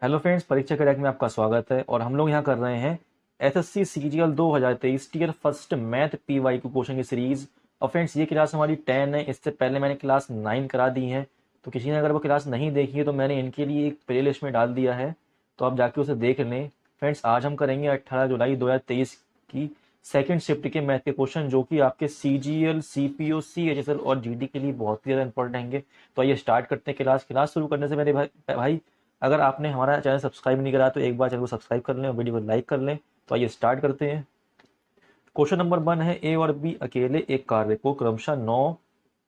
Hello friends, परीक्षा crack में आपका स्वागत है। और हम लोग यहाँ कर रहे हैं SSC CGL 2023 tier first math PYQ question की सीरीज। और फ्रेंड्स, ये क्लास हमारी 10 है। इससे पहले मैंने क्लास 9 करा दी है, तो किसी ने अगर वो क्लास नहीं देखी है तो मैंने इनके लिए एक प्ले लिस्ट में डाल दिया है, तो आप जाके उसे देख लें। फ्रेंड्स, आज हम करेंगे 18 जुलाई 2023 की सेकेंड शिफ्ट के मैथ के क्वेश्चन, जो कि आपके सीजीएल, सीपीओ, सीएचएसएल और जीडी के लिए बहुत ही ज़्यादा इंपॉर्टेंट रहेंगे। तो आइए स्टार्ट करते हैं। क्लास शुरू करने से मेरे भाई, अगर आपने हमारा चैनल सब्सक्राइब नहीं करा तो एक बार चैनल को सब्सक्राइब कर लें और वीडियो को लाइक कर लें। तो आइए स्टार्ट करते हैं। क्वेश्चन नंबर 1 है, ए और बी अकेले एक कार्य को क्रमशः 9,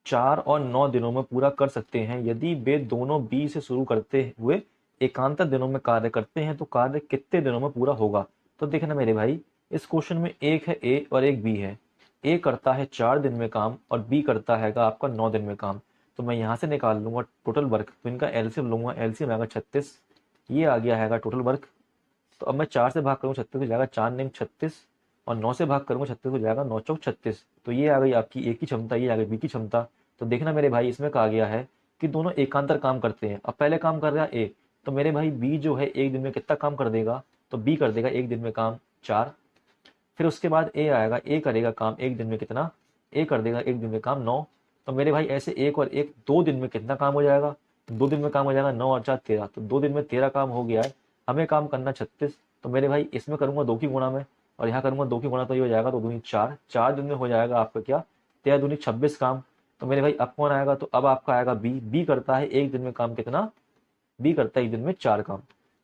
4 और 9 दिनों में पूरा कर सकते हैं। यदि वे दोनों बी से शुरू करते हुए एकांतर दिनों में कार्य करते हैं तो कार्य कितने दिनों में पूरा होगा। तो देखना मेरे भाई, इस क्वेश्चन में एक है ए और एक बी है। ए करता है 4 दिन में काम और बी करता है आपका 9 दिन में काम। तो मैं यहाँ से निकाल लूंगा टोटल वर्क, तो इनका एलसीएम लूंगा। एलसीएम आएगा 36, ये आ गया है टोटल वर्क। तो अब मैं 4 से भाग करूँ 36 हो जाएगा 4 नेम 36, और 9 से भाग करूँगा 36 हो जाएगा 9 चौक 36। तो ये आ गई आपकी ए की क्षमता, ये आ गई बी की क्षमता। तो देखना मेरे भाई, इसमें कहा गया है कि दोनों एकांतर काम करते हैं। अब पहले काम कर रहा है ए, तो मेरे भाई बी जो है एक दिन में कितना काम कर देगा, तो बी कर देगा एक दिन में काम 4। फिर उसके बाद ए आएगा, ए करेगा काम एक दिन में कितना, ए कर देगा एक दिन में काम 9। तो मेरे भाई ऐसे एक और एक 2 दिन में कितना काम हो जाएगा, 2 दिन में काम हो जाएगा 9 और 4 13। तो 2 दिन में 13 काम हो गया है। हमें काम करना 36। तो मेरे भाई इसमें करूंगा 2 की गुणा में, और यहाँ करूंगा 2 की गुणा, तो ये हो जाएगा 2 दूनी 4, 4 दिन में हो जाएगा आपका क्या, 13 दूनी 26 काम। तो मेरे भाई अब कौन आएगा, तो अब आपका आएगा बी। बी करता है एक दिन में काम कितना, बी करता है एक दिन में 4 काम।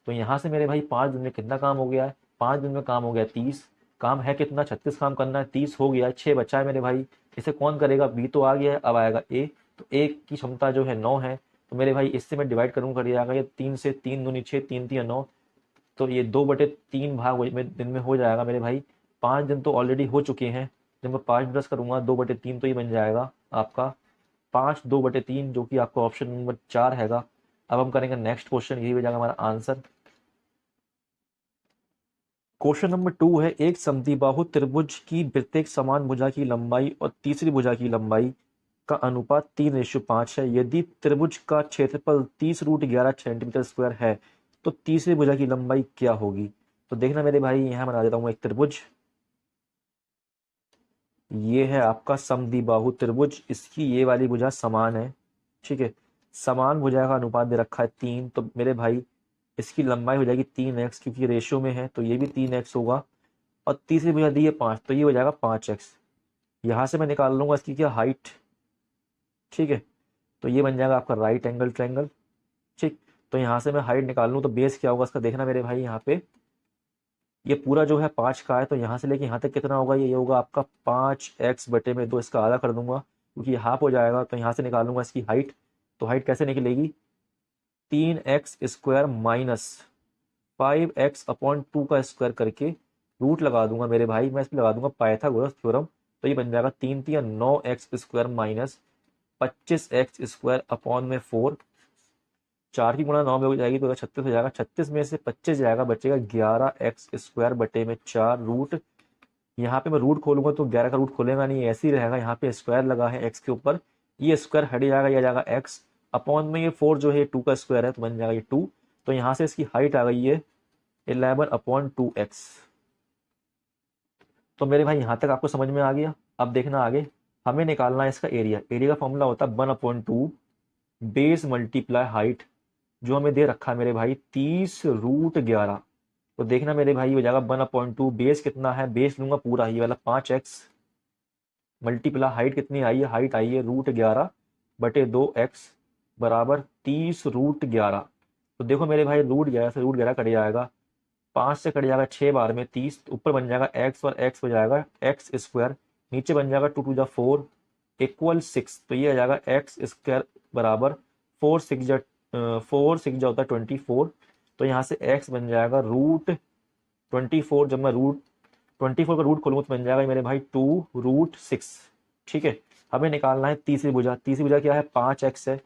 तो यहाँ से मेरे भाई 5 दिन में कितना काम हो गया है, 5 दिन में काम हो गया 30। काम है कितना, 36 काम करना है, 30 हो गया है, 6 बचा है मेरे भाई। इसे कौन करेगा, बी तो आ गया है, अब आएगा ए। तो ए की क्षमता जो है 9 है। तो मेरे भाई इससे मैं डिवाइड करूँगा, कर जाएगा ये 3 से, 3 दूनी 6, 3 3 9। तो ये 2/3 भाग दिन में हो जाएगा मेरे भाई। 5 दिन तो ऑलरेडी हो चुके हैं। जब मैं 5 प्लस करूंगा 2/3, तो ये बन जाएगा आपका 5 2/3, जो कि आपका ऑप्शन नंबर 4 हैगा। अब हम करेंगे नेक्स्ट क्वेश्चन, यही हो जाएगा हमारा आंसर। क्वेश्चन नंबर 2 है, एक समद्विबाहु त्रिभुज की प्रत्येक समान भुजा की लंबाई और तीसरी भुजा की लंबाई का अनुपात 3:5 है। यदि त्रिभुज का क्षेत्रफल 30√11 सेंटीमीटर स्क्वायर है तो तीसरी भुजा की लंबाई क्या होगी। तो देखना मेरे भाई, यहाँ बना देता हूँ एक त्रिभुज। ये है आपका समद्विबाहु त्रिभुज, इसकी ये वाली भुजा समान है, ठीक है। समान भुजा का अनुपात दे रखा है 3, तो मेरे भाई इसकी लंबाई हो जाएगी 3x, क्योंकि रेशियो में है तो ये भी 3x होगा। और तीसरी भुजा दी है 5, तो ये हो जाएगा 5x। यहाँ से मैं निकाल लूंगा इसकी क्या हाइट, ठीक है। तो ये बन जाएगा आपका राइट एंगल ट्रायंगल, ठीक। तो यहाँ से मैं हाइट निकाल लूँ तो बेस क्या होगा इसका, देखना मेरे भाई, यहाँ पे ये पूरा जो है 5 का है, तो यहाँ से लेके यहाँ तक कितना होगा, ये होगा आपका 5x/2। इसका आधा कर दूंगा क्योंकि ये हाफ हो जाएगा। तो यहाँ से निकालूंगा इसकी हाइट। तो हाइट कैसे निकलेगी, 3x² माइनस 5x/2 का स्क्वायर करके रूट लगा दूंगा मेरे भाई। मैं इस पर लगा दूंगा पाइथागोरस थ्योरम। तो ये बन जाएगा 3 3 9x² माइनस 25x²/4। 4 की गुणा 9 में हो जाएगी तो 36 हो जाएगा। 36 में से 25 जाएगा, बचेगा 11x²/4 रूट। यहाँ पे मैं रूट खोलूंगा तो 11 का रूट खोलेगा नहीं, ऐसे ही रहेगा। यहाँ पे स्क्वायर लगा है एक्स के ऊपर, ये स्क्वायर हट जाएगा, ये आ जाएगा एक्स अपॉन में ये 4 जो है 2 का स्क्वायर है, तो बन जाएगा ये 2। तो यहाँ से इसकी हाइट आ गई है 11/2x। तो मेरे भाई यहाँ तक आपको समझ में आ गया। अब देखना आगे, हमें निकालना है इसका एरिया। एरिया का फॉर्मूला होता है 1/2 बेस मल्टीप्लाई हाइट, जो हमें दे रखा है मेरे भाई 30√11। तो देखना मेरे भाई, हो जाएगा 1/2, बेस कितना है, बेस लूंगा पूरा ये वाला 5x, मल्टीप्लाई हाइट कितनी आई है, हाइट आई है √11/2x बराबर 30√11। तो देखो मेरे भाई, √11 से √11 कट जाएगा, 5 से कट जाएगा 6 बार में 30, ऊपर बन जाएगा x और x हो जाएगा x², नीचे बन जाएगा 2 2 4 इक्वल 6। तो ये आ जाएगा x² बराबर 4 6 होता है 24। तो यहाँ से x बन जाएगा √24। जब मैं √24 का रूट खोलूंगा तो बन जाएगा मेरे भाई 2√6, ठीक है। हमें निकालना है तीसरी भुजा। तीसरी भुजा क्या है, 5x है।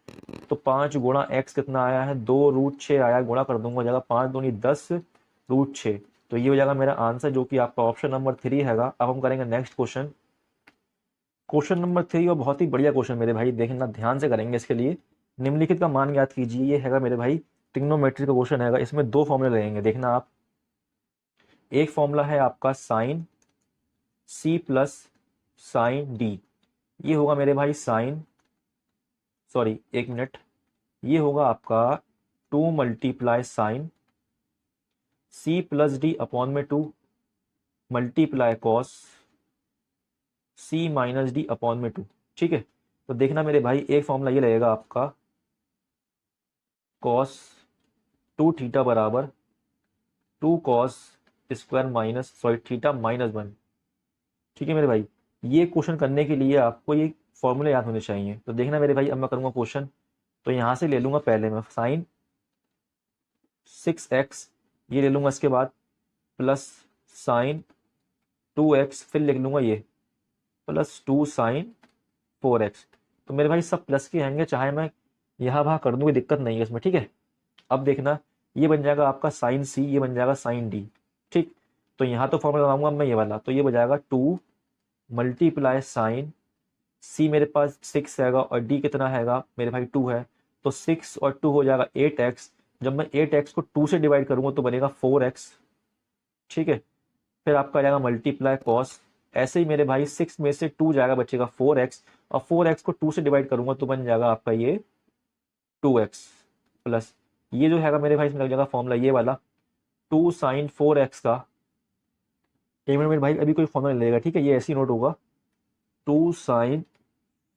तो 5 गुणा x कितना आया है, 2√6 आया, गुणा कर दूंगा, हो जाएगा 5 दूनी 10√6। तो ये हो जाएगा मेरा आंसर, जो कि आपका ऑप्शन नंबर 3 हैगा। अब हम करेंगे नेक्स्ट क्वेश्चन। क्वेश्चन नंबर 3 और बहुत ही बढ़िया क्वेश्चन मेरे भाई, देखना ध्यान से करेंगे। इसके लिए निम्नलिखित का मान ज्ञात कीजिए। ये हैगा मेरे भाई ट्रिग्नोमेट्री का क्वेश्चन है, इसमें दो फॉर्मूले रहेंगे, देखना आप। एक फॉर्मूला है आपका sine C plus sine D, ये होगा मेरे भाई साइन, सॉरी एक मिनट, ये होगा आपका 2 multiply sine C plus D upon में 2 multiply cos C minus D upon में 2। ठीक है, तो देखना मेरे भाई एक फॉर्मूला ये रहेगा आपका कॉस 2 थीटा बराबर 2 cos square minus sorry theta -1। ठीक है मेरे भाई, ये क्वेश्चन करने के लिए आपको ये फॉर्मूले याद होने चाहिए। तो देखना मेरे भाई, अब मैं करूँगा क्वेश्चन, तो यहाँ से ले लूँगा पहले मैं साइन 6x, ये ले लूँगा, इसके बाद प्लस साइन 2x, फिर लिख लूँगा ये प्लस 2 साइन 4x। तो मेरे भाई सब प्लस के आएंगे, चाहे मैं यहाँ वहाँ कर दूँ, कोई दिक्कत नहीं है इसमें। ठीक है, अब देखना ये बन जाएगा आपका साइन सी, ये बन जाएगा साइन डी। ठीक, तो यहाँ तो फॉर्मूला लगाऊंगा मैं ये वाला, तो ये बन जाएगा 2 मल्टीप्लाई साइन सी, मेरे पास 6 आएगा और डी कितना हैगा मेरे भाई 2 है, तो 6 और 2 हो जाएगा 8x। जब मैं 8x को 2 से डिवाइड करूंगा तो बनेगा 4x। ठीक है, फिर आपका आ जाएगा मल्टीप्लाई कॉस, ऐसे ही मेरे भाई 6 में से 2 जाएगा, बचेगा 4x, और 4x को 2 से डिवाइड करूंगा तो बन जाएगा आपका ये 2x प्लस, ये जो हैगा मेरे भाई इसमें लग जाएगा फॉर्मूला ये वाला 2 साइन 4x का। एक मिनट मेरे भाई, अभी कोई फॉर्मूला नहीं लेगा, ठीक है, ये ऐसे ही नोट होगा 2 साइन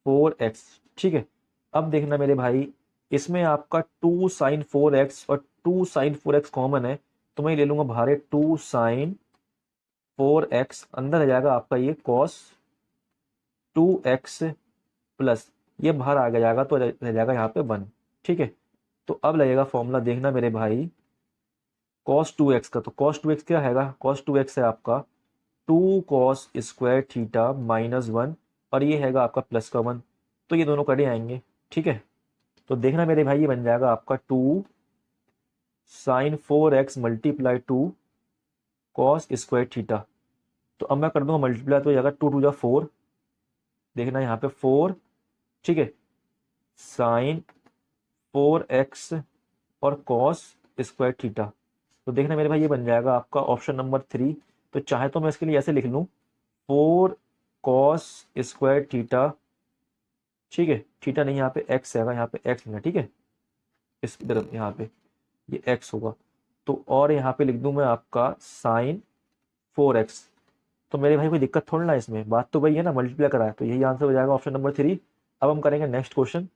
4x। ठीक है, अब देखना मेरे भाई, इसमें आपका 2 साइन 4x और 2 साइन 4x कॉमन है, तो मैं ले लूंगा बाहर 2 साइन 4x, अंदर आ जाएगा आपका ये कॉस 2x प्लस, ये बाहर आ जाएगा तो रह जाएगा यहाँ पे 1। ठीक है, तो अब लगेगा फॉर्मूला, देखना मेरे भाई cos 2x का, तो cos 2x क्या हैगा, cos 2x है आपका 2 cos स्क्वायर थीटा -1, और ये हैगा आपका प्लस का 1, तो ये दोनों कड़े आएंगे। ठीक है, तो देखना मेरे भाई ये बन जाएगा आपका 2 sine 4x multiply 2 cos square theta. तो अब मैं कर दूंगा मल्टीप्लाई, तो जाएगा 2 2 जा 4, देखना यहाँ पे 4। ठीक है, साइन 4x और कॉस स्क्वायर थीटा, तो देखना मेरे भाई ये बन जाएगा आपका ऑप्शन नंबर 3। तो चाहे तो मैं इसके लिए ऐसे लिख लूँ 4 कॉस स्क्वायर थीटा। ठीक है, थीटा नहीं, यहाँ पे एक्स है, यहाँ पे एक्स लेना। ठीक है, इस तरफ यहाँ पे ये एक्स होगा, तो और यहाँ पे लिख दूँ मैं आपका साइन 4x। तो मेरे भाई कोई दिक्कत थोड़ी ना इसमें, बात तो वही है ना, मल्टीप्लाई करा है, तो यही आंसर हो जाएगा ऑप्शन नंबर 3। अब हम करेंगे नेक्स्ट क्वेश्चन।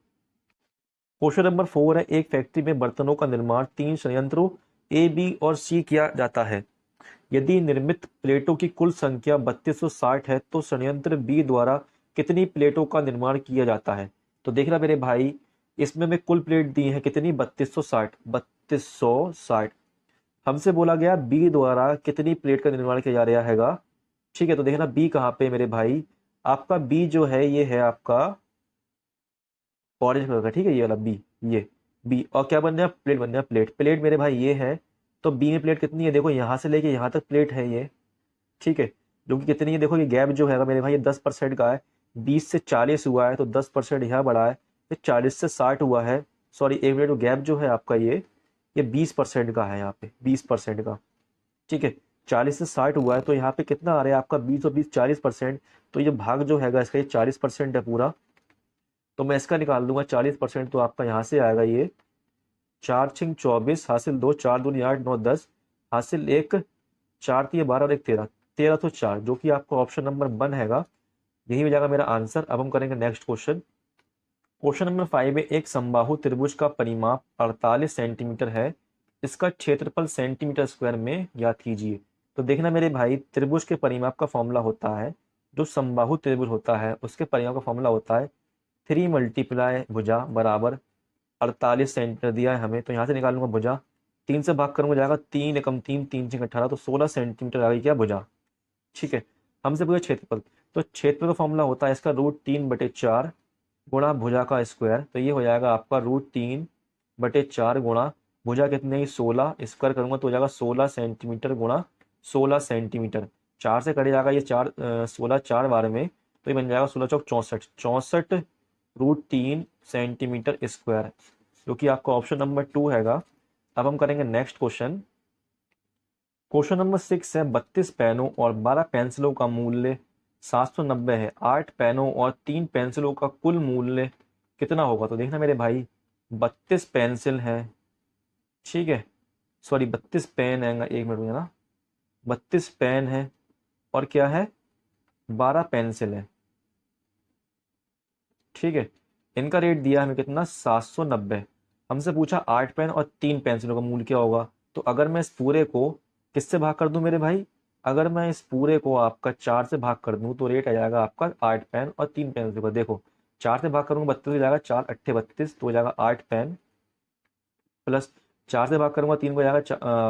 क्वेश्चन नंबर 4 है, एक फैक्ट्री में बर्तनों का निर्माण 3 संयंत्रों ए, बी और सी किया जाता है। यदि निर्मित प्लेटों की कुल संख्या 3260 है तो संयंत्र बी द्वारा कितनी प्लेटों का निर्माण किया जाता है। तो देखना मेरे भाई, इसमें मैं कुल प्लेट दी है कितनी, 3260, 3260। हमसे बोला गया बी द्वारा कितनी प्लेट का निर्माण किया जा रहा हैगा। ठीक है, तो देखना बी कहाँ पे मेरे भाई, आपका बी जो है ये है आपका ऑरेंज कलर का। ठीक है, ये वाला बी, ये बी, और क्या बन गया, प्लेट बन गया, प्लेट प्लेट मेरे भाई ये है। तो बी में प्लेट कितनी है, देखो यहाँ से लेके यहाँ तक प्लेट है ये। ठीक है, जो कि कितनी है, देखो ये गैप जो है मेरे भाई ये 10% का है, 20 से 40 हुआ है तो 10% यहाँ बढ़ा है, फिर 40 से 60 हुआ है, सॉरी एक मिनट, गैप जो है आपका ये 20% का है, यहाँ पे 20% का। ठीक है, 40 से 60 हुआ है, तो यहाँ पे कितना आ रहा है आपका 20 और 20 40%, तो ये भाग जो है इसका ये 40% है पूरा, तो मैं इसका निकाल दूंगा 40%, तो आपका यहाँ से आएगा ये 4 छिंग 24 हासिल 2, 4 दूनी 8 9 10 हासिल 1, 4 3 12 और 1 13, 13 तो 4, जो कि आपका ऑप्शन नंबर 1 हैगा, यही हो जाएगा मेरा आंसर। अब हम करेंगे नेक्स्ट क्वेश्चन। क्वेश्चन नंबर 5 में एक समबाहु त्रिभुज का परिमाप 48 सेंटीमीटर है, इसका क्षेत्रफल सेंटीमीटर स्क्वायर में ज्ञात कीजिए। तो देखना मेरे भाई, त्रिभुज के परिमाप का फॉर्मूला होता है, जो समबाहु त्रिभुज होता है उसके परिमाप का फॉर्मूला होता है 3 मल्टीप्लाई भुजा बराबर 48 सेंटीमीटर दिया है हमें, तो यहाँ से निकालूंगा भुजा, 3 से भाग करूंगा जाएगा 3 एकम 3, 3 6 18, तो 16 सेंटीमीटर आ गई क्या भुजा। ठीक है, हमसे पूछा क्षेत्रफल, तो क्षेत्रफल का फॉर्मूला होता है इसका √3/4 गुणा भुजा का स्क्वायर, तो ये हो जाएगा आपका √3/4 गुणा भुजा कितने 16, स्क्वायर करूंगा तो हो जाएगा 16 सेंटीमीटर गुणा 16 सेंटीमीटर, 4 से कटे जाएगा ये 4 16 4 बार में, तो ये बन जाएगा 16 चौक 64, 64 √3 सेंटीमीटर स्क्वायर, जो कि आपका ऑप्शन नंबर 2 हैगा, अब हम करेंगे नेक्स्ट क्वेश्चन। क्वेश्चन नंबर 6 है 32 पेनों और 12 पेंसिलों का मूल्य 790 है। 8 पेनों और 3 पेंसिलों का कुल मूल्य कितना होगा? तो देखना मेरे भाई, 32 पेंसिल है, ठीक है, सॉरी 32 पेन है, एक मिनट रुकिए ना, 32 पेन है और क्या है, 12 पेंसिल है, ठीक है। इनका रेट दिया हमें कितना, 790। हमसे पूछा 8 पेन और 3 पेंसिलों का मूल्य क्या होगा। तो अगर मैं इस पूरे को किससे भाग कर दूं मेरे भाई, अगर मैं इस पूरे को आपका 4 से भाग कर दूं तो रेट आ जाएगा आपका 8 पेन और 3 पेंसिल का। देखो 4 से भाग करूंगा 32 हो जाएगा, 4 अट्ठे 32, तो हो जाएगा 8 पेन, प्लस 4 से भाग करूंगा 3 को जाएगा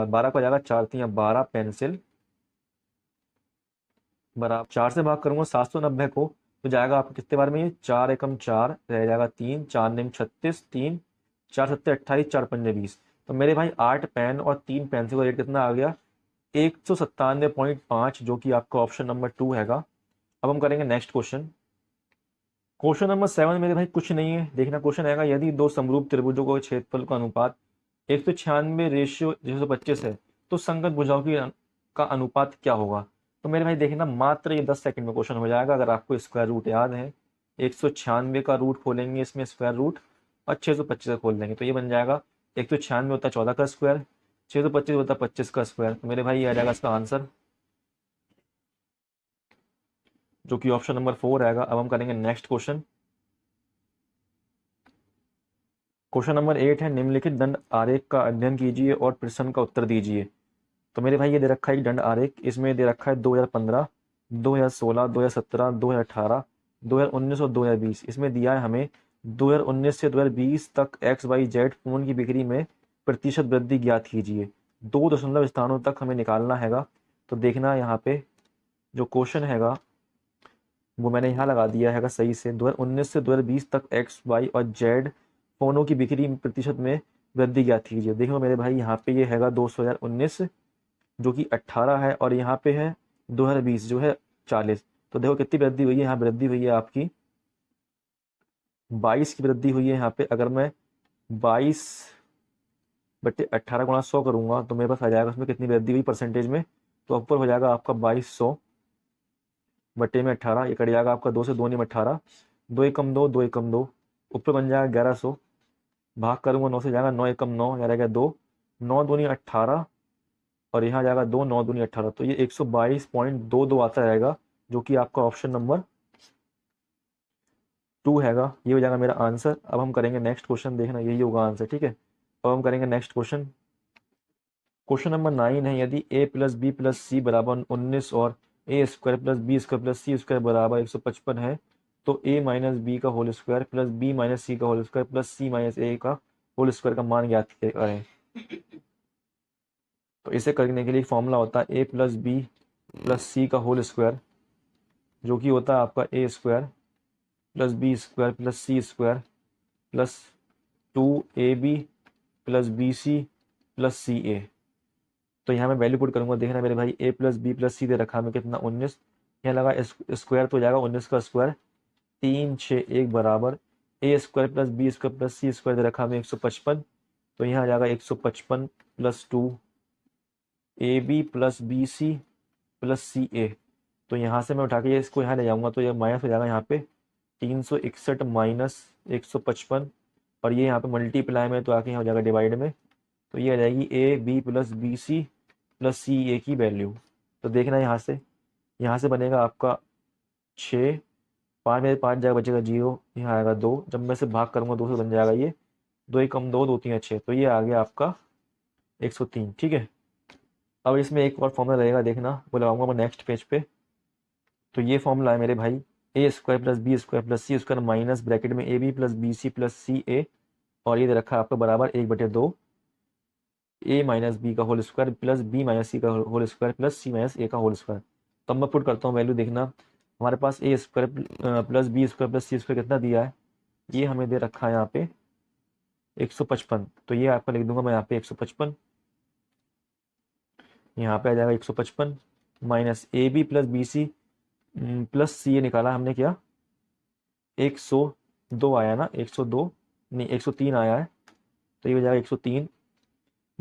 12 को जाएगा 4 3 12 पेंसिल, बराबर 4 से भाग करूंगा 790 को, तो जाएगा आपको कितने बार में, ये 4 एकम 4 रह जाएगा 3, 4 नेम 36, 3 4 सत्ते 28, 4 पंजे 20। तो मेरे भाई 8 पेन और 3 पेंसिल का रेट कितना आ गया, 197.5, जो कि आपका ऑप्शन नंबर 2 हैगा। अब हम करेंगे नेक्स्ट क्वेश्चन। क्वेश्चन नंबर 7 मेरे भाई कुछ नहीं है, देखना क्वेश्चन आएगा, यदि दो समरूप त्रिभुजों का क्षेत्रफल का अनुपात 196 रेशियो 225 है तो संगत भुजाओं की का अनुपात क्या होगा? तो मेरे भाई देखना, मात्र ये 10 सेकंड में क्वेश्चन हो जाएगा अगर आपको स्क्वायर रूट याद है। 196 का रूट खोलेंगे इसमें स्क्वायर रूट, और 625 का खोल देंगे तो ये बन जाएगा, 196 होता है 14 का स्क्वायर, 625 होता है 25 का स्क्वायर। तो मेरे भाई ये आ जाएगा इसका आंसर, जो कि ऑप्शन नंबर 4 आएगा। अब हम करेंगे नेक्स्ट क्वेश्चन। क्वेश्चन नंबर 8 है, निम्नलिखित दंड आरेख का अध्ययन कीजिए और प्रश्न का उत्तर दीजिए। तो मेरे भाई ये दे रखा है एक दंड आरेख, इसमें दे रखा है 2015, 2016, 2017, 2018, 2019 और 2020। इसमें दिया है हमें 2019 से 2020 तक एक्स वाई जेड फोन की बिक्री में प्रतिशत वृद्धि ज्ञात कीजिए। 2 दशमलव स्थानों तक हमें निकालना हैगा। तो देखना यहाँ पे जो क्वेश्चन हैगा वो मैंने यहाँ लगा दिया हैगा सही से, 2019 से 2020 तक एक्स वाई और जेड फोनों की बिक्री में प्रतिशत में वृद्धि ज्ञात कीजिए। देखो मेरे भाई यहाँ पे ये हैगा 2019 जो कि 18 है, और यहाँ पे है 2020 जो है 40। तो देखो कितनी वृद्धि हुई है, यहाँ वृद्धि हुई है आपकी 22 की वृद्धि हुई है यहाँ पे। अगर मैं 22/18 × 100 करूंगा तो मेरे पास आ जाएगा उसमें कितनी वृद्धि हुई परसेंटेज में, तो ऊपर हो जाएगा आपका 2200 बट्टे में 18, ये कट जाएगा आपका 2 से 2 निम 18, 2 एकम 2, 2 एकम 2, ऊपर बन जाएगा 1100, भाग करूंगा 9 से जाएगा 9 एकम 9, यहाँ रहेगा 2, 9 दूनी 18, और यहाँ जाएगा 2, 9 दूनी 18, तो ये 122.22 आता रहेगा, जो कि आपका ऑप्शन नंबर 2 हैगा। ये हो जाएगा मेरा आंसर। अब हम करेंगे नेक्स्ट क्वेश्चन, देखना यही होगा आंसर, ठीक है। अब हम करेंगे नेक्स्ट क्वेश्चन। क्वेश्चन नंबर 9 है, यदि a plus B plus C बराबर 19 और A square plus B square plus C square बराबर 155 है तो a माइनस बी का whole square plus B minus C का whole square plus C minus A का होल स्क्वायर का मान ज्ञात करें। तो इसे करने के लिए फॉर्मूला होता है a plus B plus C का होल स्क्वायर, जो कि होता है आपका A square plus B square plus C square plus 2ab plus B C plus C A. तो यहाँ मैं वैल्यू पुट करूंगा, देखना मेरे भाई a प्लस बी प्लस सी दे रखा हमें कितना 19, यहाँ लगा स्क्वायर तो हो जाएगा 19 का स्क्वायर, 3 6 1 बराबर A square plus B square plus C square दे रखा हमें 155, तो यहाँ आ जाएगा 155 plus 2 A B plus B C plus C A. तो यहाँ से मैं उठा के इसको यहाँ ले जाऊंगा तो ये माइनस हो जाएगा यहाँ पे 361 माइनस 155, और ये यहाँ पे मल्टीप्लाई में तो आके यहाँ हो जाएगा डिवाइड में, तो ये आ जाएगी A B plus B C plus C A की वैल्यू। तो देखना यहाँ से बनेगा आपका 6, 5 में 5 जाएगा बचेगा 0, यहाँ आएगा 2, जब मैं से भाग करूँगा 2 से बन जाएगा ये 2 एकम 2, 2 3 6, तो ये आ गया आपका 103, ठीक है। अब इसमें एक और फॉर्मूला रहेगा, देखना वो लगाऊंगा मैं नेक्स्ट पेज पे। तो ये फॉर्मूला है मेरे भाई A square plus B square plus C square minus bracket में A B plus B C plus C A, और ये दे रखा है आपका बराबर 1/2 ए माइनस बी का whole square plus B minus C का whole square plus C minus A का होल स्क्वायर। तो मैं पुट करता हूँ वैल्यू, देखना हमारे पास A square plus B square plus C square कितना दिया है, ये हमें दे रखा है यहाँ पे 155, तो ये आपका लिख दूंगा मैं यहाँ पे 155, यहाँ पे आ जाएगा 155 minus A B plus B C plus C A निकाला हमने क्या 102 आया ना, 102 नहीं 103 आया है, तो ये हो जाएगा 103,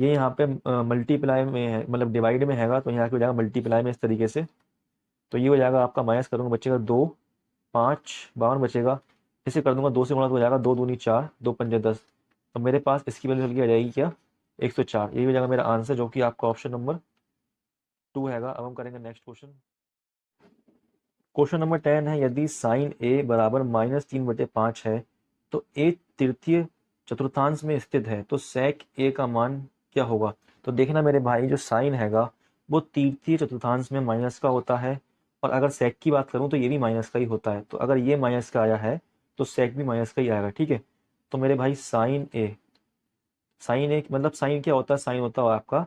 ये यहाँ पे मल्टीप्लाई में है, मतलब डिवाइड में हैगा, तो यहाँ पे हो जाएगा मल्टीप्लाई में इस तरीके से। तो ये हो जाएगा आपका, माइनस करूँगा बचेगा 2, 5 52 बचेगा। इसे कर दूंगा 2 से गुणा तो हो जाएगा 2 दूनी 4, 2 पंजे 10। तो मेरे पास इसकी वैल्यू चल के आ जाएगी क्या, 104। यही हो जाएगा मेरा आंसर, जो कि आपका ऑप्शन नंबर 2 हैगा। अब हम करेंगे नेक्स्ट क्वेश्चन। क्वेश्चन नंबर 10 है, यदि साइन ए बराबर -3/5 है तो ए तृतीय चतुर्थांश में स्थित है, तो सेक ए का मान क्या होगा। तो देखना मेरे भाई, जो साइन हैगा वो तृतीय चतुर्थांश में माइनस का होता है, और अगर सेक की बात करूं तो ये भी माइनस का ही होता है। तो अगर ये माइनस का आया है तो सेक भी माइनस का ही आएगा, ठीक है। तो मेरे भाई साइन ए मतलब साइन क्या होता है, साइन होता है आपका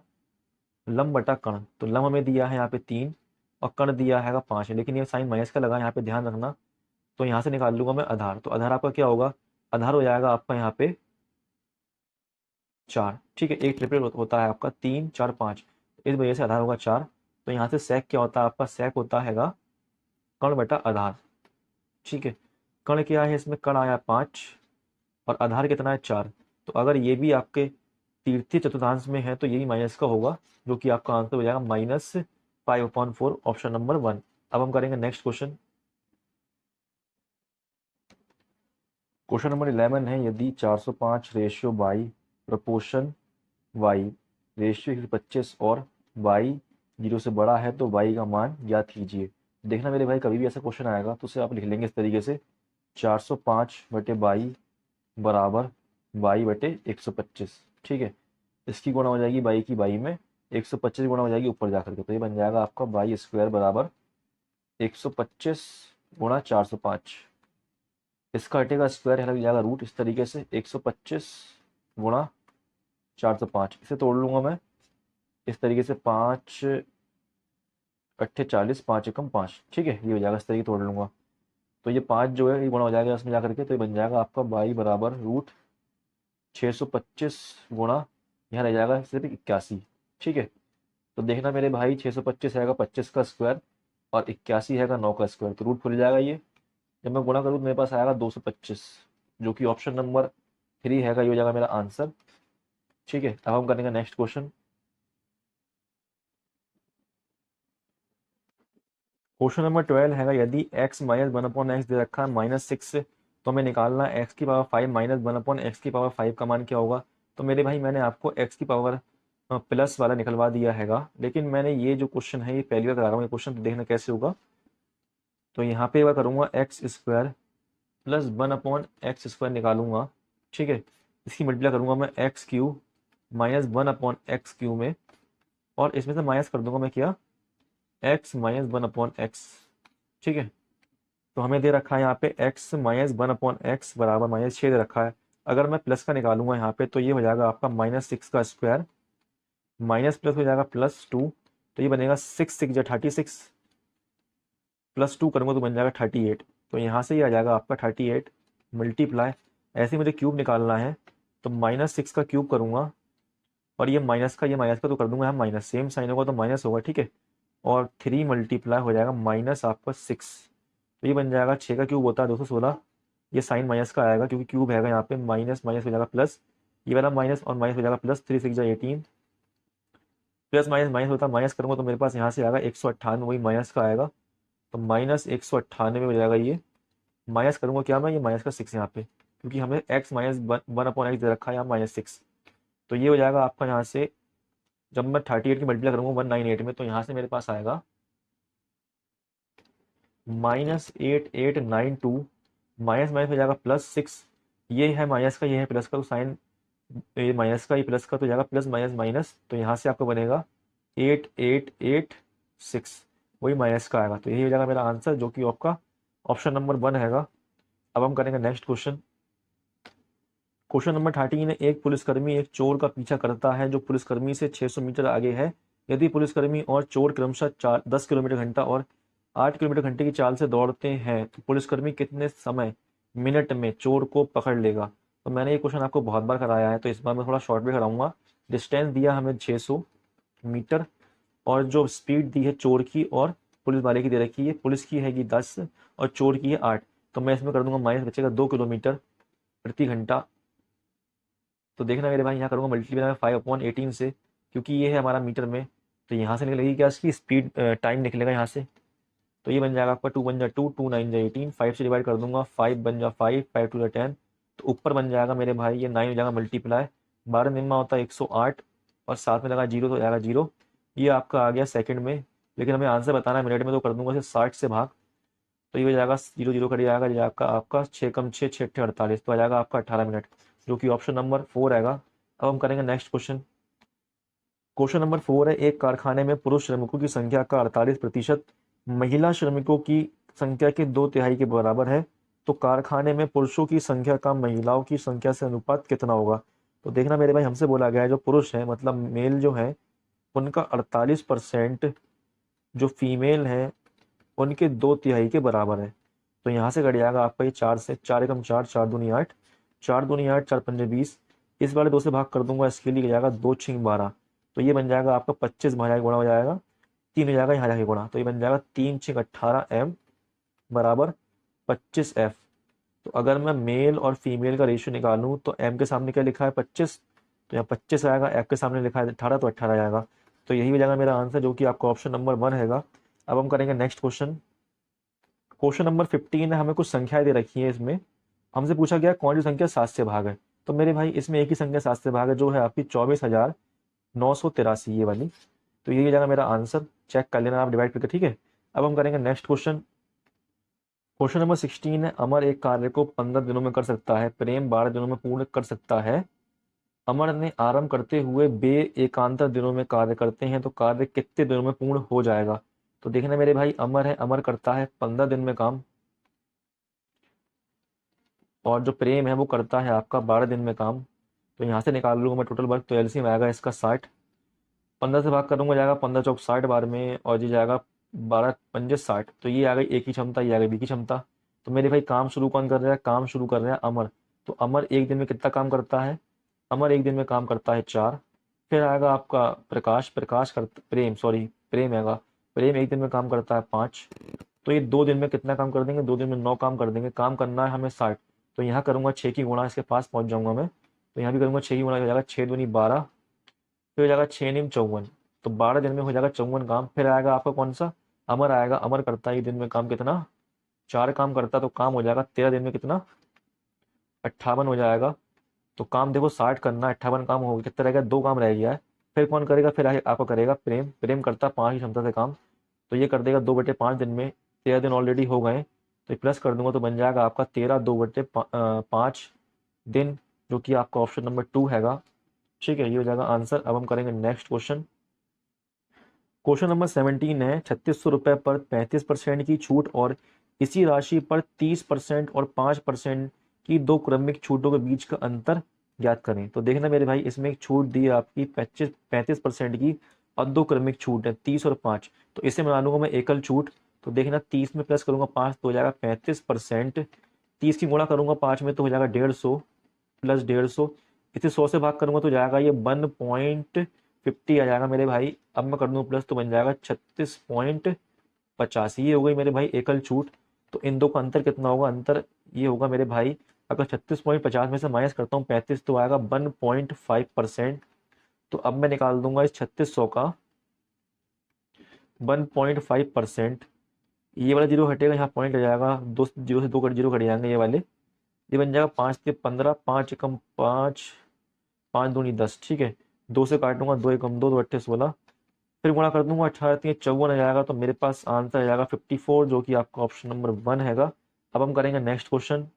लंब बटा कर्ण। तो लंब हमें दिया है यहाँ पे 3 और कर्ण दिया है 5 है, लेकिन ये साइन माइनस का लगा, यहाँ पे ध्यान रखना। तो यहाँ से निकाल लूंगा मैं आधार। तो आधार आपका क्या होगा, आधार हो जाएगा आपका यहाँ पे 4, ठीक है। एक ट्रिपल होता है आपका 3 4 5, इस वजह से आधार होगा 4। तो यहाँ से सेक क्या होता है आपका, सेक होता हैगा कर्ण बटा आधार, ठीक है। कर्ण क्या है इसमें, कर्ण आया 5 और आधार कितना है 4। तो अगर ये भी आपके तृतीय चतुर्थांश में है तो यही माइनस का होगा, जो कि आपका आंसर हो जाएगा -5/4, ऑप्शन नंबर 1। अब हम करेंगे नेक्स्ट क्वेश्चन। क्वेश्चन नंबर 11 है, यदि 405 ratio by proportion Y ratio 125 और वाई 0 से बड़ा है तो वाई का मान ज्ञात कीजिए। देखना मेरे भाई, कभी भी ऐसा क्वेश्चन आएगा तो उसे आप लिख लेंगे इस तरीके से, 405/22 बराबर बाई बटे 125, ठीक है। इसकी गुणा हो जाएगी बाई की बाई में, 125 गुणा हो जाएगी ऊपर जाकर के, तो ये बन जाएगा आपका बाई स्क्वायर बराबर 125 गुणा 405। इसका हटेगा स्क्वायर, है लग जाएगा रूट, इस तरीके से 125 गुणा 405। इसे तोड़ लूंगा मैं इस तरीके से, 5 अट्ठे 40, 5 एकम 5, ठीक है। ये हो जाएगा, इस तरीके तोड़ लूंगा। तो ये 5 जो है ये गुणा हो जाएगा इसमें जाकर के, तो ये बन जाएगा आपका बाई बराबर रूट 625 गुणा, यहाँ रह जाएगा सिर्फ 81, ठीक है। तो देखना मेरे भाई, 625 आएगा 25 का स्क्वायर और 81 हैगा 9 का स्क्वायर, तो रूट खुल जाएगा ये। जब मैं गुणा करूँ तो मेरे पास आएगा 225, जो कि ऑप्शन नंबर 3 हैगा, ये हो जाएगा मेरा आंसर, ठीक है। अब हम करेंगे नेक्स्ट क्वेश्चन। क्वेश्चन नंबर 12 हैगा, यदि x -1/x दे रखा है -6 तो हमें निकालना है x की पावर 5 -1/x की पावर 5 का मान क्या होगा। तो मेरे भाई, मैंने आपको x की पावर प्लस वाला निकलवा दिया हैगा, लेकिन मैंने ये जो क्वेश्चन है ये पहली बार करा रहा हूँ ये क्वेश्चन, तो देखना कैसे होगा। तो यहाँ पे मैं करूँगा एक्स स्क्वायर प्लस 1/x² निकालूंगा, ठीक है। इसकी मल्टीप्लाई करूंगा मैं x³ -1/x³ में, और इसमें से माइनस कर दूंगा मैं क्या, x -1/x, ठीक है। तो हमें दे रखा है यहाँ पे x -1/x बराबर -6 दे रखा है। अगर मैं प्लस का निकालूंगा यहाँ पे तो ये हो जाएगा आपका -6 का स्क्वायर, माइनस प्लस हो जाएगा +2, तो ये बनेगा 6 6 जा 36, +2 करूंगा तो बन जाएगा 38। तो यहाँ से ये आ जाएगा आपका 38 मल्टीप्लाई, ऐसे मुझे क्यूब निकालना है तो -6 का क्यूब करूंगा, और ये माइनस का ये माइनस का तो कर दूंगा यहाँ माइनस, सेम साइन होगा तो माइनस होगा, ठीक है। और 3 मल्टीप्लाई हो जाएगा माइनस आपका 6, तो ये बन जाएगा 6 का क्यूब होता है 216। ये साइन माइनस का आएगा क्योंकि क्यूब हैगा यहाँ पे, माइनस माइनस हो जाएगा प्लस, ये वाला माइनस और माइनस हो जाएगा प्लस, 3 6 18, प्लस माइनस माइनस होता है, माइनस करूंगा तो मेरे पास यहाँ से आएगा 198, वही माइनस का आएगा, तो -198 हो जाएगा ये। माइनस करूंगा क्या मैं, ये माइनस का 6 यहाँ पे, क्योंकि हमें x -1/x दे रखा है यहाँ -6। तो ये हो जाएगा आपका यहाँ से, जब मैं 38 की मल्टीप्लाई करूंगा 198 में, तो यहाँ से मेरे पास आएगा -8892, माइनस माइनस हो जाएगा +6, ये है माइनस का ये है प्लस का, तो साइन ये माइनस का ये प्लस का तो जाएगा प्लस माइनस माइनस, तो यहाँ से आपको बनेगा 8886, वही माइनस का आएगा। तो यही हो जाएगा मेरा आंसर, जो कि आपका ऑप्शन नंबर 1 हैगा। अब हम करेंगे नेक्स्ट क्वेश्चन। क्वेश्चन नंबर 13 है, एक पुलिसकर्मी एक चोर का पीछा करता है जो पुलिसकर्मी से 600 मीटर आगे है। यदि पुलिसकर्मी और चोर क्रमशः 10 किलोमीटर घंटा और 8 किलोमीटर घंटे की चाल से दौड़ते हैं तो पुलिसकर्मी कितने समय मिनट में चोर को पकड़ लेगा। तो मैंने ये क्वेश्चन आपको बहुत बार कराया है, तो इस बार मैं थोड़ा शॉर्ट में कराऊंगा। डिस्टेंस दिया हमें 600 मीटर, और जो स्पीड दी है चोर की और पुलिस वाले की दे रखी है, पुलिस की है 10 और चोर की है 8, तो मैं इसमें कर दूंगा माइनस, बचेगा 2 किलोमीटर प्रति घंटा तो देखना मेरे भाई यहाँ करूँगा मल्टीप्लाई 5/18 से, क्योंकि ये है हमारा मीटर में। तो यहाँ से निकलेगी क्या, इसकी स्पीड टाइम निकलेगा यहाँ से। तो ये बन जाएगा आपका 2 बन जा 2, 2 9 जा 18, 5 से डिवाइड कर दूंगा, 5 बन जा 5, 5 2 जा 10। तो ऊपर बन जाएगा मेरे भाई ये 9 हो जाएगा मल्टीप्लाई, 12 निम्मा होता है 108, और साथ में लगा जीरो तो जाएगा जीरो। ये आपका आ गया सेकंड में, लेकिन हमें आंसर बताना है मिनट में, तो कर दूंगा इसे 60 से भाग। तो ये हो जाएगा जीरो जीरो कट जाएगा, ये आपका आपका 6 कम 6 6 48, तो आ जाएगा आपका 18 मिनट, जो कि ऑप्शन नंबर 4 आएगा। अब हम करेंगे नेक्स्ट क्वेश्चन। क्वेश्चन नंबर 4 है, एक कारखाने में पुरुष श्रमिकों की संख्या का 48% महिला श्रमिकों की संख्या के 2/3 के बराबर है, तो कारखाने में पुरुषों की संख्या का महिलाओं की संख्या से अनुपात कितना होगा। तो देखना मेरे भाई, हमसे बोला गया है जो पुरुष है मतलब मेल जो है उनका 48% जो फीमेल है उनके 2/3 के बराबर है। तो यहाँ से कट जाएगा आपका ये 4 से, 4 एकम 4, 4 दूनी 8, 4 दूनी 8, 4 पंजे 20, इस वाले 2 से भाग कर दूंगा, इसके लिए जाएगा 2 6 12। तो ये बन जाएगा आपका 25 भाग गुणा हो जाएगा 3 हो जाएगा यहाँ जाके गुणा, तो ये बन जाएगा 3 6 18 m बराबर 25 f। तो अगर मैं मेल और फीमेल का रेशियो निकालूं तो m के सामने क्या लिखा है 25, तो यहाँ 25 आएगा, f के सामने लिखा है 18, तो 18 आएगा। तो यही हो जाएगा मेरा आंसर, जो कि आपका ऑप्शन नंबर 1 हैगा। अब हम करेंगे नेक्स्ट क्वेश्चन। क्वेश्चन नंबर 15 है, हमें कुछ संख्याएं दे रखी है इसमें, हमसे पूछा गया कौन सी संख्या 7 से भाग है। तो मेरे भाई इसमें एक ही संख्या 7 से भाग है, जो है आपकी 24,983, ये वाली। तो ये हो जाएगा मेरा आंसर, चेक कर लेना आप डिवाइड करके, ठीक है। अब हम करेंगे नेक्स्ट क्वेश्चन। क्वेश्चन नंबर 16 है, अमर एक कार्य को 15 दिनों में कर सकता है, प्रेम 12 दिनों में पूर्ण कर सकता है। अमर ने आरंभ करते हुए बे एकांतर दिनों में कार्य करते हैं, तो कार्य कितने दिनों में पूर्ण हो जाएगा। तो देखना मेरे भाई, अमर है, अमर करता है 15 दिन में काम, और जो प्रेम है वो करता है आपका 12 दिन में काम। तो यहाँ से निकाल लूंगा मैं टोटल वर्क, तो एलसीएम आएगा इसका 60, 15 से भाग करूंगा जाएगा 15 चौक 60 बार में, और ये जाएगा 12 पंजे 60। तो ये आ गई एक ही क्षमता, ये आ गई बी की क्षमता। तो मेरे भाई काम शुरू कौन कर रहा है, काम शुरू कर रहा है अमर। तो अमर एक दिन में कितना काम करता है, अमर एक दिन में काम करता है 4। फिर आएगा आपका प्रकाश, प्रकाश कर प्रेम सॉरी प्रेम आएगा, प्रेम एक दिन में काम करता है 5। तो ये 2 दिन में कितना काम कर देंगे, 2 दिन में 9 काम कर देंगे, काम करना है हमें 60। तो यहाँ करूंगा 6 की गुणा, इसके पास पहुंच जाऊंगा मैं। तो यहाँ भी करूंगा 6 की गुणा, हो जाएगा 6 दूनी 12, फिर हो जाएगा 6 निम 54। तो 12 दिन में हो जाएगा 54 काम। फिर आएगा आपका कौन सा, अमर आएगा, अमर करता है एक दिन में काम कितना, 4 काम करता है, तो काम हो जाएगा 13 दिन में कितना, 58 हो जाएगा। तो काम देखो 60 करना, 58 काम हो गया, कितना रह गया, 2 काम रह गया है। फिर कौन करेगा, फिर आपको करेगा प्रेम, प्रेम करता है 5 की क्षमता से काम, तो ये कर देगा 2/5 दिन में, 13 दिन ऑलरेडी हो गए। तो प्लस कर दूंगा तो बन जाएगा आपका 13 2/5 दिन, जो कि आपका ऑप्शन नंबर 2 हैगा, ठीक है। ये हो जाएगा आंसर। अब हम करेंगे नेक्स्ट क्वेश्चन। क्वेश्चन नंबर 17 है, 3600 रुपये पर 35% की छूट और इसी राशि पर 30% और 5% की दो क्रमिक छूटों के बीच का अंतर ज्ञात करें। तो देखना मेरे भाई, इसमें एक छूट दी है आपकी 35% की, और दो क्रमिक छूट है 30 और 5। तो इसे मैं लूंगा मैं एकल छूट। तो देखना 30 में प्लस करूंगा 5 तो हो जाएगा 35%, 30 की गुणा करूंगा 5 में तो हो जाएगा 150 प्लस 150, इसे 100 से भाग करूंगा तो जाएगा ये 1.50 आ जाएगा मेरे भाई। अब मैं कर दूँ प्लस तो बन जाएगा 36.85, ये हो गई मेरे भाई एकल छूट। तो इन दो का अंतर कितना होगा, अंतर ये होगा मेरे भाई, अगर 36.50 में से माइनस करता हूँ 35 तो आएगा 1.5%। तो अब मैं निकाल दूंगा इस 3600 का 1.5%, ये वाला जीरो हटेगा, यहाँ पॉइंट आ जाएगा, दो जीरो से 2 कट जीरो कट जाएंगे ये वाले। ये बन जाएगा 5 से 15, 5 एकम 5, 5 दूनी 10, ठीक है। 2 से काटूंगा 2 एकम 2, 2 अट्ठे 16, फिर गुणा कर दूंगा 18 3 54 आ जाएगा। तो मेरे पास आंसर आ जाएगा 54, जो कि आपका ऑप्शन नंबर 1 हैगा। अब हम करेंगे नेक्स्ट क्वेश्चन।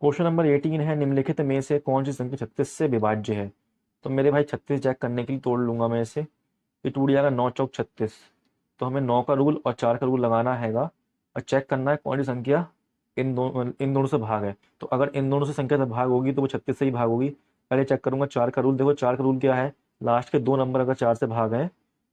क्वेश्चन नंबर 18 है, निम्नलिखित में से कौन सी संख्या 36 से विभाज्य है। तो मेरे भाई 36 चेक करने के लिए तोड़ लूंगा मैं इसे, ये टूट जाएगा 9 चौक 36। तो हमें 9 का रूल और 4 का रूल लगाना हैगा, और चेक करना है कौन सी संख्या इन दोनों से भाग है। तो अगर इन दोनों से संख्या से भाग होगी तो वो 36 से ही भाग होगी। पहले चेक करूंगा 4 का रूल, देखो 4 का रूल क्या है, लास्ट के 2 नंबर अगर 4 से भाग है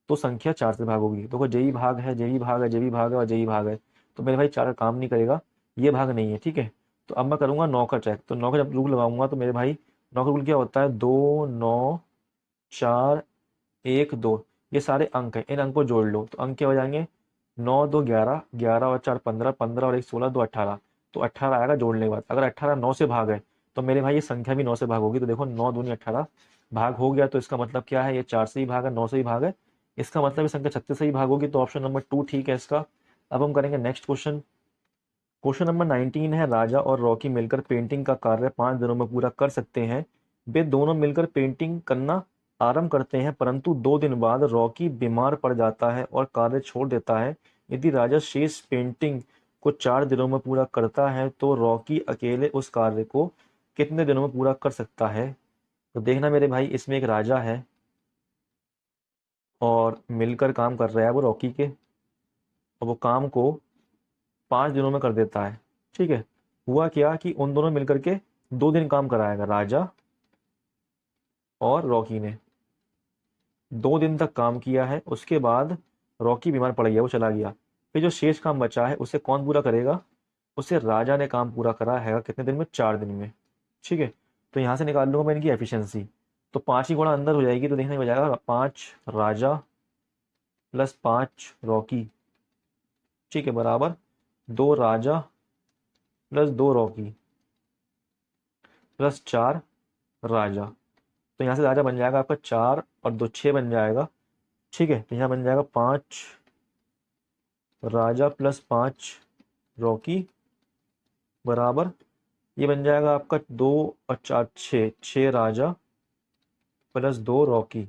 तो संख्या 4 से भाग होगी। देखो जेई भाग है, जेई भाग है, जेई भाग है और जेई भाग है, तो मेरे भाई 4 का काम नहीं करेगा, ये भाग नहीं है, ठीक है। तो अब मैं करूंगा 9 का चेक। तो 9 का जब रूल लगाऊंगा तो मेरे भाई 9 का रूल क्या होता है, 2 9 4 1 2, ये सारे अंक हैं, इन अंक को जोड़ लो। तो अंक क्या हो जाएंगे, 9 2 11, 11 और 4 15, 15 और 1 16, 2 18। तो 18 आएगा जोड़ने के बाद। अगर 18 9 से भाग है तो तो मेरे भाई ये संख्या भी 9 से भाग होगी। तो देखो 9 दूनी 18 भाग हो गया, तो इसका मतलब क्या है, ये 4 से ही भाग है, 9 से ही भाग है, इसका मतलब ये संख्या 36 से ही भाग होगी। तो ऑप्शन नंबर 2 ठीक है इसका। अब हम करेंगे नेक्स्ट क्वेश्चन। क्वेश्चन नंबर 19 है, राजा और रॉकी मिलकर पेंटिंग का कार्य 5 दिनों में पूरा कर सकते हैं। वे दोनों मिलकर पेंटिंग करना आरंभ करते हैं, परंतु 2 दिन बाद रॉकी बीमार पड़ जाता है और कार्य छोड़ देता है। यदि राजा शेष पेंटिंग को 4 दिनों में पूरा करता है तो रॉकी अकेले उस कार्य को कितने दिनों में पूरा कर सकता है। तो देखना मेरे भाई, इसमें एक राजा है और मिलकर काम कर रहा है वो रॉकी के, और वो काम को 5 दिनों में कर देता है। ठीक है, हुआ क्या कि उन दोनों मिलकर के 2 दिन काम कराएगा, राजा और रॉकी ने 2 दिन तक काम किया है। उसके बाद रॉकी बीमार पड़ गया, वो चला गया। फिर जो शेष काम बचा है उसे कौन पूरा करेगा, उसे राजा ने काम पूरा करा है कितने दिन में, 4 दिन में। ठीक है, तो यहाँ से निकाल लूंगा मैं इनकी एफिशिएंसी। तो 5 की गुणा अंदर हो जाएगी, तो देखने में जाएगा 5 राजा प्लस 5 रॉकी, ठीक है, बराबर 2 राजा प्लस 2 रॉकी प्लस 4 राजा। तो यहाँ से राजा बन जाएगा आपका 4 और 2 6 बन जाएगा। ठीक है, तो यहाँ बन जाएगा 5 राजा प्लस 5 रॉकी बराबर, ये बन जाएगा आपका 2 और 4 6, 6 राजा प्लस 2 रॉकी।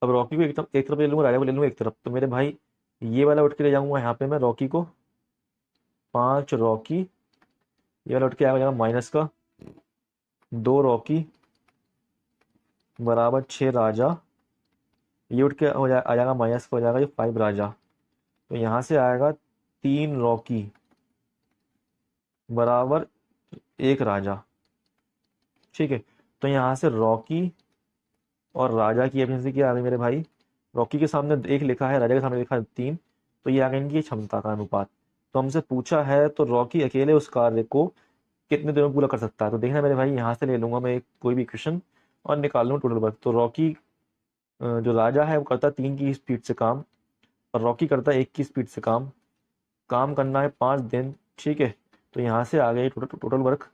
अब रॉकी को एक तरफ ले लूंगा, राजा को ले लूंगा एक तरफ। तो मेरे भाई ये वाला उठ के ले जाऊंगा यहाँ पे मैं रॉकी को, 5 रॉकी, ये वाला उठ के आ जाएगा माइनस का 2 रॉकी बराबर 6 राजा, ये उठ के आ जाएगा माइनस का हो जाएगा ये 5 राजा। तो यहाँ से आएगा 3 रॉकी बराबर 1 राजा। ठीक है, तो यहाँ से रॉकी और राजा की एफिशिएंसी क्या आ गई मेरे भाई, रॉकी के सामने 1 लिखा है, राजा के सामने लिखा है 3, तो ये आ गई इनकी क्षमता का अनुपात। तो हमसे पूछा है तो रॉकी अकेले उस कार्य को कितने दिनों में पूरा कर सकता है। तो देखना मेरे भाई, यहाँ से ले लूंगा मैं एक कोई भी इक्वेशन और निकाल लूँ टोटल वर्क। तो रॉकी जो राजा है वो करता है 3 की स्पीड से काम, और रॉकी करता है 1 की स्पीड से काम। काम करना है 5 दिन। ठीक है, तो यहाँ से आ गई टोटल टोटल वर्क।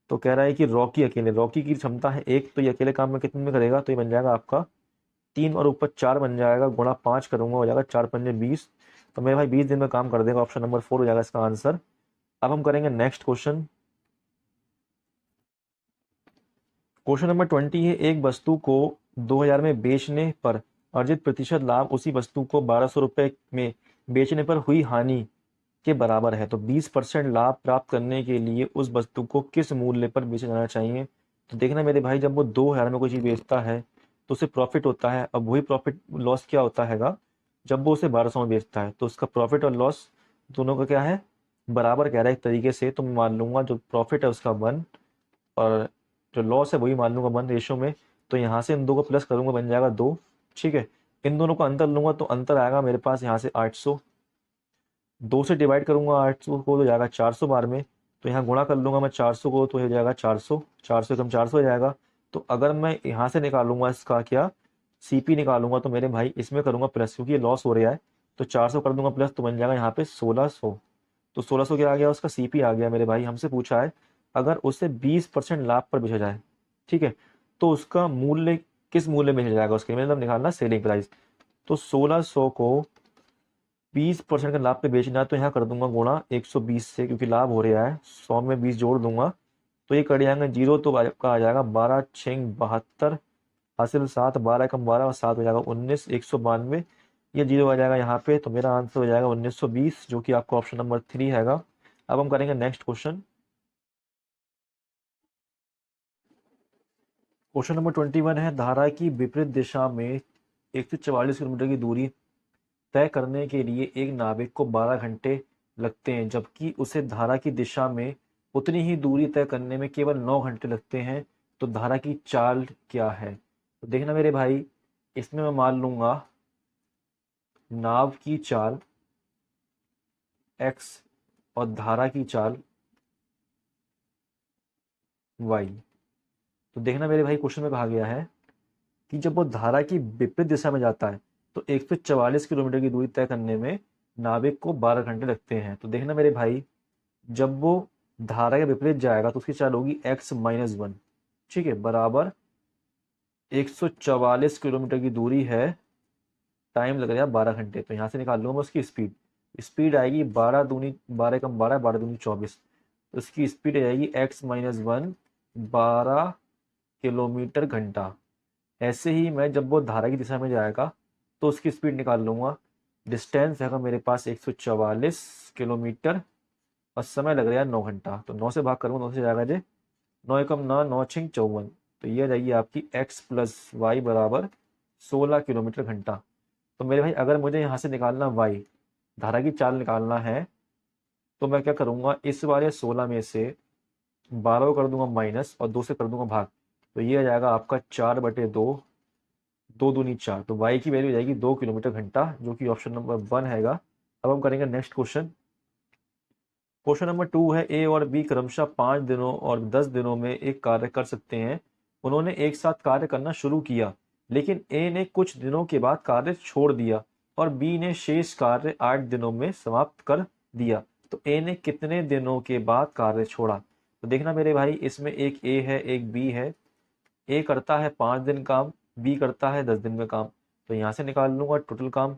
तो कह रहा है कि रॉकी अकेले, रॉकी की क्षमता है 1, तो ये अकेले काम में कितने में करेगा, तो ये बन जाएगा आपका 3 और ऊपर 4 बन जाएगा, गुणा 5 करूंगा हो जाएगा 4 पंजे 20। तो मेरे भाई 20 दिन में काम कर देगा, ऑप्शन नंबर 4 हो जाएगा इसका आंसर। अब हम करेंगे नेक्स्ट क्वेश्चन। क्वेश्चन नंबर 20 है, एक वस्तु को 2000 में बेचने पर अर्जित प्रतिशत लाभ उसी वस्तु को 1200 रुपये में बेचने पर हुई हानि के बराबर है। तो 20% लाभ प्राप्त करने के लिए उस वस्तु को किस मूल्य पर बेचा जाना चाहिए। तो देखना मेरे भाई, जब वो 2000 में कोई चीज़ बेचता है तो उसे प्रॉफिट होता है। अब वही प्रॉफिट लॉस क्या होता हैगा, जब वो उसे 1200 में बेचता है तो उसका प्रॉफिट और लॉस दोनों का क्या है, बराबर कह रहा है एक तरीके से। तो मैं मान लूंगा जो प्रॉफिट है उसका 1 और जो लॉस है वही मान लूंगा 1 रेशो में। तो यहाँ से इन दो को प्लस करूंगा, बन जाएगा 2। ठीक है, इन दोनों का अंतर लूंगा तो अंतर आएगा मेरे पास यहाँ से 800। 2 से डिवाइड करूंगा 800 को तो जाएगा 400 बार में। तो यहाँ गुणा कर लूंगा मैं 400 को तो हो जाएगा 400, 400 कम 400 हो जाएगा। तो अगर मैं यहाँ से निकालूंगा इसका क्या, सीपी निकालूंगा, तो मेरे भाई इसमें करूंगा प्लस क्योंकि ये लॉस हो रहा है। तो 400 कर दूंगा प्लस, तो बन जाएगा यहाँ पे 1600। तो 1600 क्या आ गया, उसका सीपी आ गया मेरे भाई। हमसे पूछा है अगर उसे 20% लाभ पर बेचा जाए, ठीक है, तो उसका मूल्य किस मूल्य में बेचा जाएगा, उसके मतलब निकालना सेलिंग प्राइस। तो 1600 को 20% का लाभ पे बेचना है, तो यहाँ कर दूंगा गुणा 120 से, क्योंकि लाभ हो रहा है 100 में 20 जोड़ दूंगा तो ये कट जाएंगे जीरो, तो आपका आ जाएगा 12 6 72 हासिल 7, 12 कम 12 और 7 हो जाएगा 19, 192। ये जीरो आ जाएगा यहाँ पे, तो मेरा आंसर हो जाएगा 1920, जो कि आपका ऑप्शन नंबर 3 हैगा। अब हम करेंगे नेक्स्ट क्वेश्चन। क्वेश्चन नंबर 21 है, धारा की विपरीत दिशा में 144 किलोमीटर की दूरी तय करने के लिए एक नाविक को 12 घंटे लगते हैं, जबकि उसे धारा की दिशा में उतनी ही दूरी तय करने में केवल 9 घंटे लगते हैं। तो धारा की चाल क्या है। तो देखना मेरे भाई, इसमें मैं मान लूंगा नाव की चाल x और धारा की चाल y। तो देखना मेरे भाई, क्वेश्चन में कहा गया है कि जब वो धारा की विपरीत दिशा में जाता है तो 144 किलोमीटर की दूरी तय करने में नाविक को 12 घंटे लगते हैं। तो देखना मेरे भाई, जब वो धारा के विपरीत जाएगा तो उसकी चाल होगी x-1, ठीक है, बराबर 144 किलोमीटर की दूरी है, टाइम लग रहा है 12 घंटे। तो यहाँ से निकाल लूंगा मैं उसकी स्पीड। स्पीड आएगी 12 दूनी 12 कम 12, 12 दूनी 24। तो उसकी स्पीड आ जाएगी x-1 12 किलोमीटर घंटा। ऐसे ही मैं जब वो धारा की दिशा में जाएगा तो उसकी स्पीड निकाल लूंगा। डिस्टेंस है मेरे पास 144 किलोमीटर और समय लग रहा है 9 घंटा। तो 9 से भाग करूँगा, 9 से जाएगा जे 9 एकम 9, 9 छिंग 54। तो ये रहेगी आपकी x+y बराबर 16 किलोमीटर घंटा। तो मेरे भाई अगर मुझे यहाँ से निकालना y, धारा की चाल निकालना है, तो मैं क्या करूँगा, इस वाले 16 में से 12 को कर दूंगा माइनस और 2 से कर दूंगा भाग। तो ये आ जाएगा आपका 4/2, 2 दूनी 4। तो y की वैल्यू हो जाएगी 2 किलोमीटर घंटा, जो कि ऑप्शन नंबर 1 हैगा। अब हम करेंगे नेक्स्ट क्वेश्चन। क्वेश्चन नंबर 2 है, ए और बी क्रमशः 5 दिनों और 10 दिनों में एक कार्य कर सकते हैं। उन्होंने एक साथ कार्य करना शुरू किया, लेकिन ए ने कुछ दिनों के बाद कार्य छोड़ दिया और बी ने शेष कार्य 8 दिनों में समाप्त कर दिया। तो ए ने कितने दिनों के बाद कार्य छोड़ा? तो देखना मेरे भाई, इसमें एक ए है एक बी है। ए करता है 5 दिन काम, बी करता है 10 दिन में काम। तो यहाँ से निकाल लूंगा टोटल काम।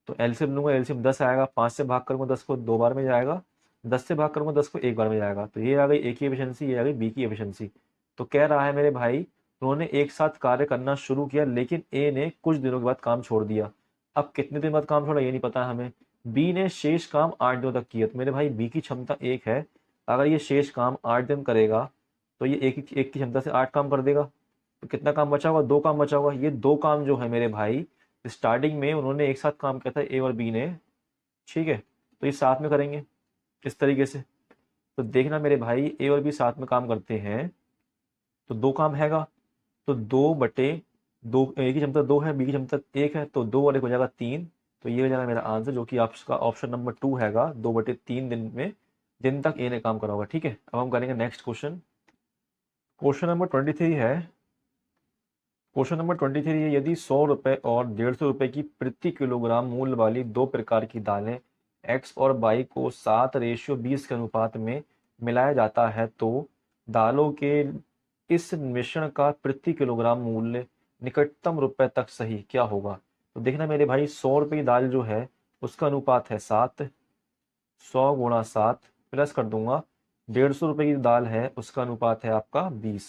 तो एलसीएम लूंगा, एलसीएम 10 आएगा, 5 से भाग करूंगा 10 को 2 बार में जाएगा, 10 से भाग करूंगा 10 को 1 बार में जाएगा। तो ये आ गई ए की एफिशिएंसी, ये आ गई बी की एफिशिएंसी। तो कह रहा है मेरे भाई, उन्होंने एक साथ कार्य करना शुरू किया लेकिन ए ने कुछ दिनों के बाद काम छोड़ दिया। अब कितने दिन बाद काम छोड़ा ये नहीं पता है हमें। बी ने शेष काम 8 दिनों तक किया। तो मेरे भाई बी की क्षमता 1 है, अगर ये शेष काम 8 दिन करेगा तो ये एक की क्षमता से 8 काम कर देगा। तो कितना काम बचा होगा? 2 काम बचा होगा। ये 2 काम जो है मेरे भाई, स्टार्टिंग में उन्होंने एक साथ काम किया था ए और बी ने, ठीक है। तो ये साथ में करेंगे इस तरीके से। तो देखना मेरे भाई, ए और बी साथ में काम करते हैं तो 2 काम हैगा। तो 2/2, ए की क्षमता 2 है, बी की क्षमता 1 है, तो 2 और 1 हो जाएगा 3। तो ये हो जाएगा मेरा आंसर, जो कि आपका ऑप्शन नंबर 2 हैगा, 2/3 दिन में, दिन तक ए ने काम करा होगा, ठीक है। अब हम करेंगे नेक्स्ट क्वेश्चन। क्वेश्चन नंबर 23 है। क्वेश्चन नंबर 23 है, यदि 100 रुपए और 150 रुपए की प्रति किलोग्राम मूल्य वाली 2 प्रकार की दालें एक्स और वाई को 7:20 के अनुपात में मिलाया जाता है, तो दालों के इस मिश्रण का प्रति किलोग्राम मूल्य निकटतम रुपए तक सही क्या होगा? तो देखना मेरे भाई, 100 रुपए की दाल जो है उसका अनुपात है 7, 100 गुणा 7 प्लस कर दूंगा 150 रुपए की दाल है उसका अनुपात है आपका 20,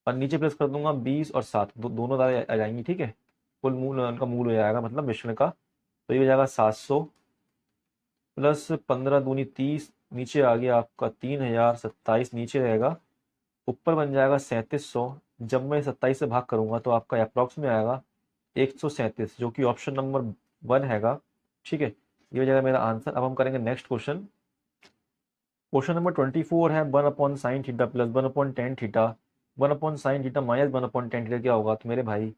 और नीचे प्लस कर दूंगा 20 और 7, दोनों दालें आ जाएंगी, ठीक है। कुल मूल उनका मूल हो जाएगा, मतलब मिश्रण का। तो ये हो जाएगा 700 प्लस 15 दूनी 30, नीचे आ गया आपका 3027, नीचे रहेगा, ऊपर बन जाएगा 3700। जब मैं 27 से भाग करूंगा तो आपका अप्रॉक्स में आएगा 137, जो कि ऑप्शन नंबर 1 हैगा, ठीक है। ये हो जाएगा मेरा आंसर। अब हम करेंगे नेक्स्ट क्वेश्चन। क्वेश्चन नंबर 24 है, 1/sin θ plus 1/tan θ 1/sin θ minus 1/tan θ क्या होगा? तो मेरे भाई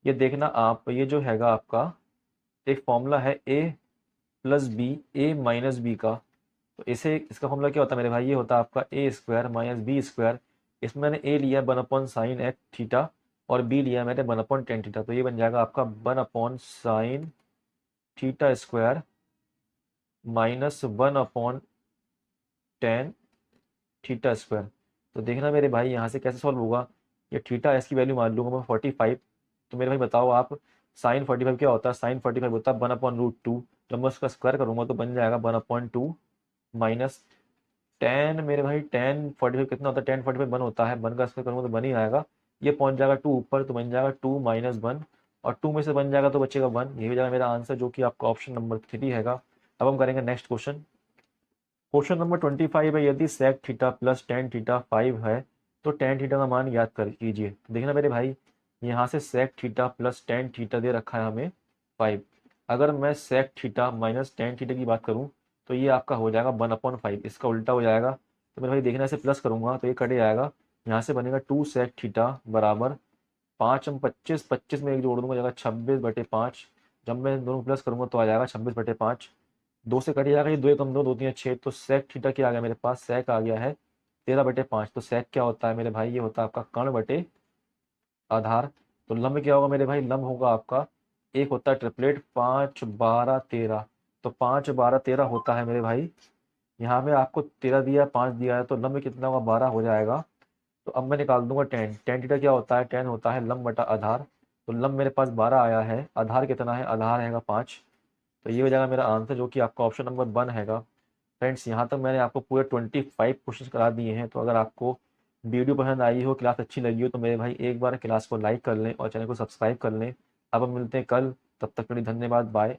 ये देखना आप, ये जो हैगा आपका एक फॉर्मूला है ए प्लस बी, ए माइनस बी का। तो इसे, इसका फॉर्मूला क्या होता है मेरे भाई? ये होता है आपका A square minus B square. इसमें मैंने ए लिया 1/sin और बी लिया मैंने 1/tan θ। तो ये बन जाएगा आपका 1/sin θ square minus 1/tan θ square. तो देखना मेरे भाई यहाँ से कैसे सॉल्व होगा। ये थीटा एस की वैल्यू मान लूंगा मैं 45। तो मेरे भाई बताओ आप, साइन 45 क्या होता है? साइन 45 होता है 1/√2। जब मैं उसका स्क्वायर करूंगा तो बन जाएगा 1/2 माइनस टेन। मेरे भाई टेन 45 कितना होता है? टेन 45 1 होता है, 1 का स्क्वायर करूंगा तो 1 ही आएगा। ये पहुंच जाएगा 2 ऊपर, तो बन जाएगा 2 माइनस 1, और 2 में से बन जाएगा तो बचेगा 1। ये हो जाएगा मेरा आंसर, जो कि आपका ऑप्शन नंबर 3 हैगा। अब हम करेंगे नेक्स्ट क्वेश्चन। क्वेश्चन नंबर 25 है, यदि sec theta plus tan theta 5 है तो टेन थीटा का मान याद कर कीजिए। देखना मेरे भाई, यहाँ से sec theta plus tan theta दे रखा है हमें 5। अगर मैं sec theta minus tan theta की बात करूँ तो ये आपका हो जाएगा 1/5, इसका उल्टा हो जाएगा। तो मेरे भाई देखना, से प्लस करूंगा तो ये कट जाएगा, यहाँ से बनेगा 2 सेक थीटा बराबर 5, हम 25 25 में एक जोड़ दूंगा, जाएगा 26/5। जब मैं दोनों प्लस करूंगा तो आ जाएगा 26/5। 2 से कट जाएगा, ये 2 कम 2 2 3 6। तो सेक थीटा क्या आ गया मेरे पास? सेक आ गया है 13/5। तो सेक क्या होता है मेरे भाई? ये होता है आपका कर्ण बटे आधार। तो लंब क्या होगा मेरे भाई? लंब होगा आपका, एक होता है ट्रिपलेट 5 12 13। तो 5 12 13 होता है मेरे भाई यहाँ पे आपको 13 दिया, 5 दिया है, तो लंब कितना होगा, 12 हो जाएगा। तो अब मैं निकाल दूंगा टेन। टेन थीटा क्या होता है, टेन होता है लंब बटा आधार। तो लंब मेरे पास 12 आया है, आधार कितना है, आधार हैगा 5। तो ये हो जाएगा मेरा आंसर, जो कि आपका ऑप्शन नंबर 1 हैगा। फ्रेंड्स, यहाँ तक मैंने आपको पूरे 25 क्वेश्चन करा दिए हैं। तो अगर आपको वीडियो पसंद आई हो, क्लास अच्छी लगी हो, तो मेरे भाई एक बार क्लास को लाइक कर लें और चैनल को सब्सक्राइब कर लें। अब हम मिलते हैं कल, तब तक के लिए धन्यवाद, बाय।